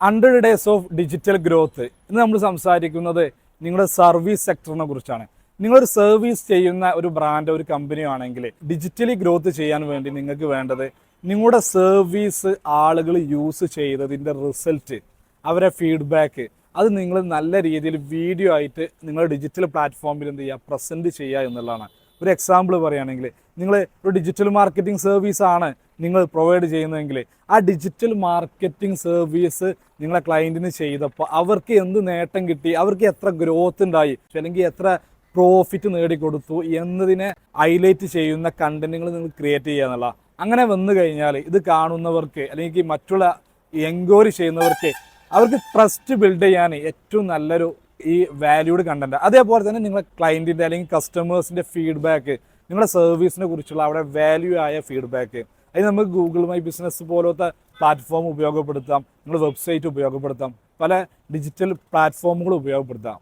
100 days of digital growth. ഇന്ന് നമ്മൾ സംസാരിക്കുന്നത് നിങ്ങളുടെ സർവീസ് സെക്ടറിനെ കുറിച്ചാണ്. നിങ്ങളൊരു സർവീസ് ചെയ്യുന്ന ഒരു ബ്രാൻഡ്, ഒരു കമ്പനിയോ ആണെങ്കിൽ ഡിജിറ്റലി ഗ്രോത്ത് ചെയ്യാൻ വേണ്ടി നിങ്ങൾക്ക് വേണ്ടത് നിങ്ങളുടെ സർവീസ് ആളുകൾ യൂസ് ചെയ്തതിൻ്റെ റിസൾട്ട്, അവരെ ഫീഡ്ബാക്ക്, അത് നിങ്ങൾ നല്ല രീതിയിൽ വീഡിയോ ആയിട്ട് നിങ്ങൾ ഡിജിറ്റൽ പ്ലാറ്റ്ഫോമിൽ എന്ത് ചെയ്യുക, പ്രസൻറ്റ് ചെയ്യുക എന്നുള്ളതാണ്. ഒരു എക്സാമ്പിൾ പറയുകയാണെങ്കിൽ, നിങ്ങൾ ഒരു ഡിജിറ്റൽ മാർക്കറ്റിംഗ് സർവീസാണ് നിങ്ങൾ പ്രൊവൈഡ് ചെയ്യുന്നതെങ്കിൽ ആ ഡിജിറ്റൽ മാർക്കറ്റിംഗ് സർവീസ് നിങ്ങളെ ക്ലയൻറ്റിന് ചെയ്തപ്പോൾ അവർക്ക് എന്ത് നേട്ടം കിട്ടി, അവർക്ക് എത്ര ഗ്രോത്ത് ഉണ്ടായി, അല്ലെങ്കിൽ എത്ര പ്രോഫിറ്റ് നേടിക്കൊടുത്തു എന്നതിനെ ഹൈലൈറ്റ് ചെയ്യുന്ന കണ്ടന്റുകൾ നിങ്ങൾ ക്രിയേറ്റ് ചെയ്യുക എന്നുള്ള. അങ്ങനെ വന്നു കഴിഞ്ഞാൽ ഇത് കാണുന്നവർക്ക് അല്ലെങ്കിൽ മറ്റുള്ള എൻക്വയറി ചെയ്യുന്നവർക്ക് അവർക്ക് ട്രസ്റ്റ് ബിൽഡ് ചെയ്യാൻ ഏറ്റവും നല്ലൊരു ഈ വാല്യൂഡ് കണ്ടന്റ്. അതേപോലെ തന്നെ നിങ്ങളുടെ ക്ലയൻറ്റിൻ്റെ അല്ലെങ്കിൽ കസ്റ്റമേഴ്സിൻ്റെ ഫീഡ്ബാക്ക്, നിങ്ങളുടെ സർവീസിനെ കുറിച്ചുള്ള അവിടെ വാല്യൂ ആയ ഫീഡ്ബാക്ക്, അതിന് നമുക്ക് ഗൂഗിൾ മൈ ബിസിനസ് പോലത്തെ പ്ലാറ്റ്ഫോം ഉപയോഗപ്പെടുത്താം, നിങ്ങളുടെ വെബ്സൈറ്റ് ഉപയോഗപ്പെടുത്താം, പല ഡിജിറ്റൽ പ്ലാറ്റ്ഫോമുകൾ ഉപയോഗപ്പെടുത്താം.